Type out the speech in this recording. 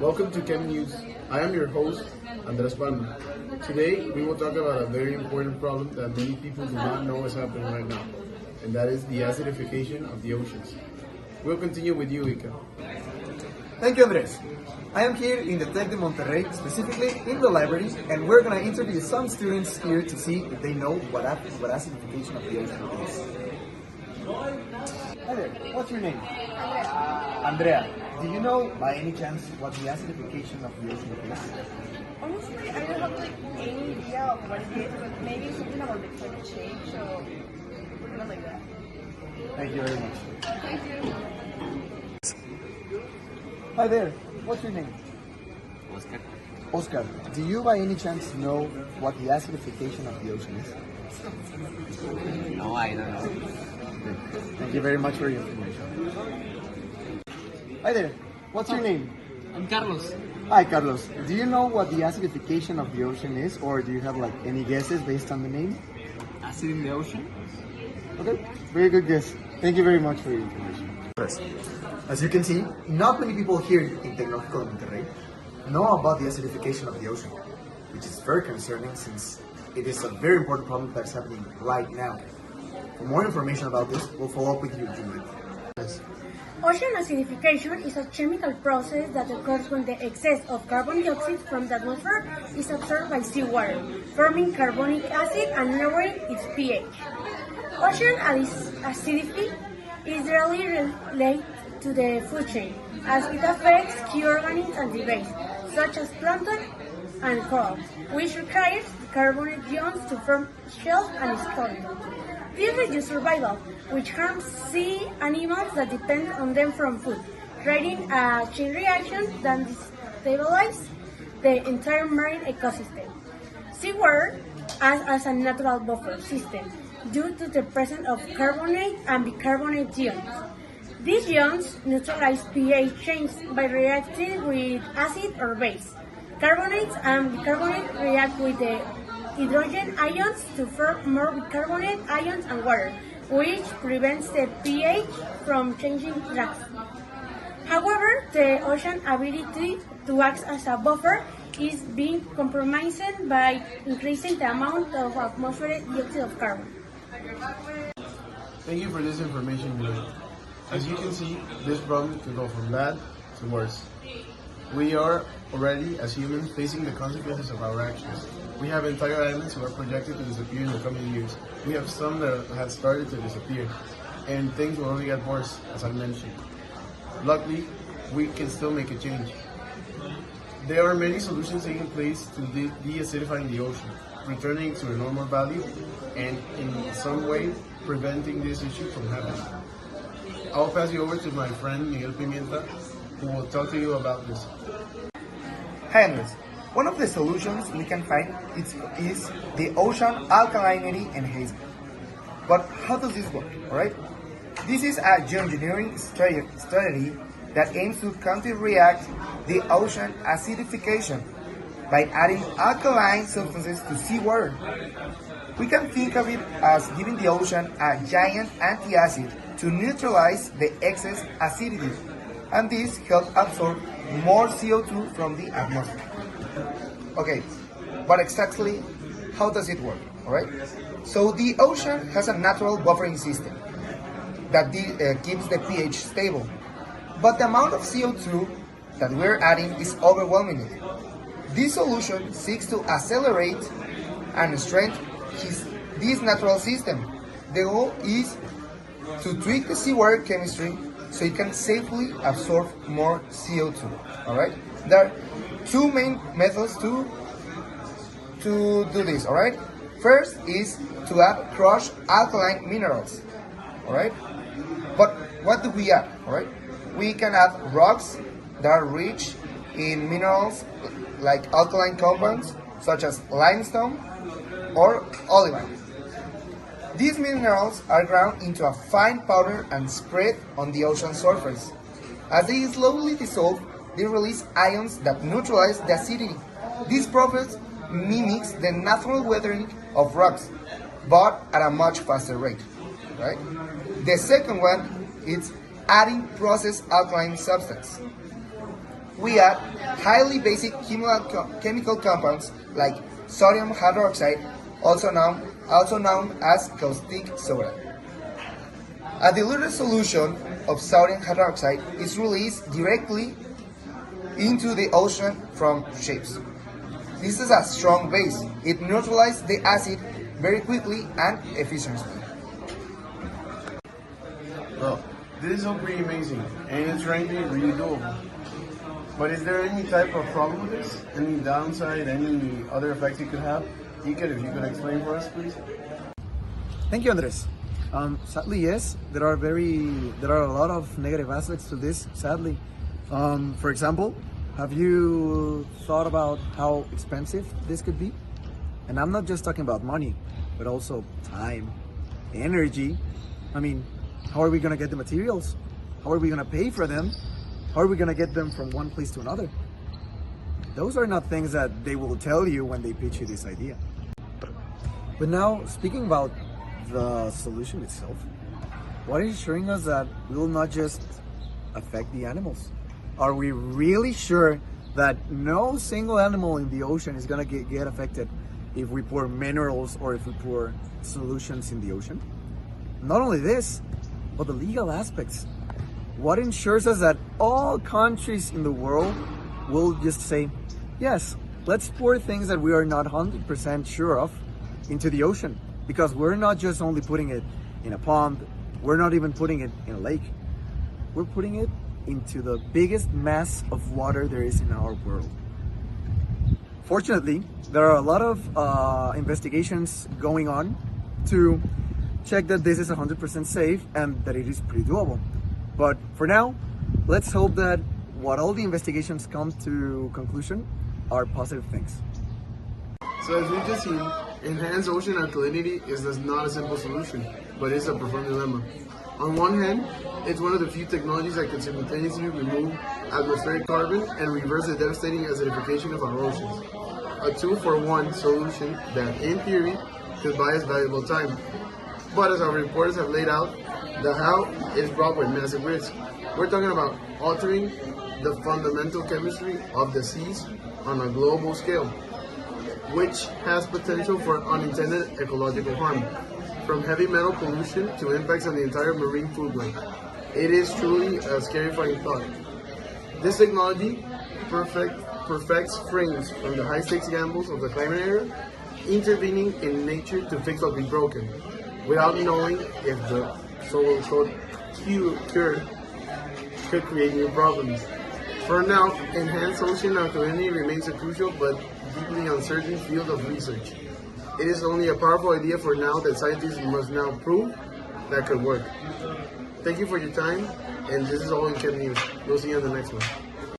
Welcome to Chem News. I am your host, Andres Palma. Today, we will talk about a very important problem that many people do not know is happening right now, and that is the acidification of the oceans. We'll continue with you, Ika. Thank you, Andres. I am here in the Tec de Monterrey, specifically in the library, and we're going to interview some students here to see if they know what acidification of the ocean is. Hi there, what's your name? Andrea. Do you know by any chance what the acidification of the ocean is? Honestly, I don't have any idea of what it is, but maybe something about the climate change, so we're gonna like that. Thank you very much. Thank you. Hi there, what's your name? Oscar. Oscar, do you by any chance know what the acidification of the ocean is? No, I don't know. Thank you very much for your information. Hi there, what's your name? I'm Carlos. Hi Carlos, do you know what the acidification of the ocean is, or do you have like any guesses based on the name? Acid in the ocean? Okay, very good guess. Thank you very much for your information. As you can see, not many people here in Tecnológico de Monterrey know about the acidification of the ocean, which is very concerning since it is a very important problem that's happening right now. For more information about this, we'll follow up with you, Juliet. Ocean acidification is a chemical process that occurs when the excess of carbon dioxide from the atmosphere is absorbed by seawater, forming carbonic acid and lowering its pH. Ocean acidity is directly related to the food chain, as it affects key organisms and debris, such as plankton and coral, which requires carbonate ions to form shells and skeleton. This reduces survival, which harms sea animals that depend on them for food, creating a chain reaction that destabilizes the entire marine ecosystem. Seawater acts as a natural buffer system due to the presence of carbonate and bicarbonate ions. These ions neutralize pH changes by reacting with acid or base. Carbonates and bicarbonate react with the hydrogen ions to form more bicarbonate ions and water, which prevents the pH from changing drastically. However, the ocean's ability to act as a buffer is being compromised by increasing the amount of atmospheric dioxide of carbon. Thank you for this information, Juliet. As you can see, this problem can go from bad to worse. We are already, as humans, facing the consequences of our actions. We have entire islands who are projected to disappear in the coming years. We have some that have started to disappear, and things will only get worse, as I mentioned. Luckily, we can still make a change. There are many solutions taking place to de-acidifying the ocean, returning to a normal value, and in some way, preventing this issue from happening. I'll pass you over to my friend Miguel Pimienta, who will talk to you about this. Hi Andres. One of the solutions we can find is the ocean alkalinity enhancement. But how does this work, alright? This is a geoengineering strategy that aims to counteract the ocean acidification by adding alkaline substances to seawater. We can think of it as giving the ocean a giant antacid to neutralize the excess acidity, and this helps absorb more CO2 from the atmosphere. Okay, but exactly how does it work, alright? So the ocean has a natural buffering system that keeps the pH stable, but the amount of CO2 that we're adding is overwhelming it. This solution seeks to accelerate and strengthen this natural system. The goal is to tweak the seawater chemistry so it can safely absorb more CO2. Alright? There are two main methods to do this, alright? First is to add crushed alkaline minerals. Alright? But what do we add? Alright? We can add rocks that are rich in minerals like alkaline compounds such as limestone or olivine. These minerals are ground into a fine powder and spread on the ocean surface. As they slowly dissolve, they release ions that neutralize the acidity. This process mimics the natural weathering of rocks, but at a much faster rate. Right? The second one is adding processed alkaline substance. we add highly basic chemical compounds like sodium hydroxide, also known as caustic soda. A diluted solution of sodium hydroxide is released directly into the ocean from ships. This is a strong base. It neutralizes the acid very quickly and efficiently. Well, this is all pretty amazing, and it's frankly really doable. But is there any type of problem with this? Any downside, any other effects it could have? If you could explain for us, please. Thank you, Andres. Sadly, yes, there are a lot of negative aspects to this. Sadly, for example, have you thought about how expensive this could be? And I'm not just talking about money, but also time, energy. I mean, how are we gonna get the materials? How are we gonna pay for them? How are we gonna get them from one place to another? Those are not things that they will tell you when they pitch you this idea. But now, speaking about the solution itself, what is showing us that we will not just affect the animals? Are we really sure that no single animal in the ocean is gonna get affected if we pour minerals or if we pour solutions in the ocean? Not only this, but the legal aspects. What ensures us that all countries in the world will just say, yes, let's pour things that we are not 100% sure of into the ocean? Because we're not just only putting it in a pond, we're not even putting it in a lake. We're putting it into the biggest mass of water there is in our world. Fortunately, there are a lot of investigations going on to check that this is 100% safe and that it is pretty doable. But for now, let's hope that what all the investigations come to conclusion are positive things. So as we've just seen, enhanced ocean alkalinity is not a simple solution, but it's a profound dilemma. On one hand, it's one of the few technologies that can simultaneously remove atmospheric carbon and reverse the devastating acidification of our oceans. A 2-for-1 solution that, in theory, could buy us valuable time. But as our reporters have laid out, the how is fraught with massive risk. We're talking about altering the fundamental chemistry of the seas on a global scale, which has potential for unintended ecological harm, from heavy metal pollution to impacts on the entire marine food web. It is truly a scary-finding thought. This technology perfects frames from the high-stakes gambles of the climate era, intervening in nature to fix what we've broken, without knowing if the so-called cure could create new problems. For now, enhanced ocean alkalinity remains a crucial but deeply uncertain field of research. It is only a powerful idea for now that scientists must now prove that could work. Thank you for your time, and this is all in Chem News. We'll see you on the next one.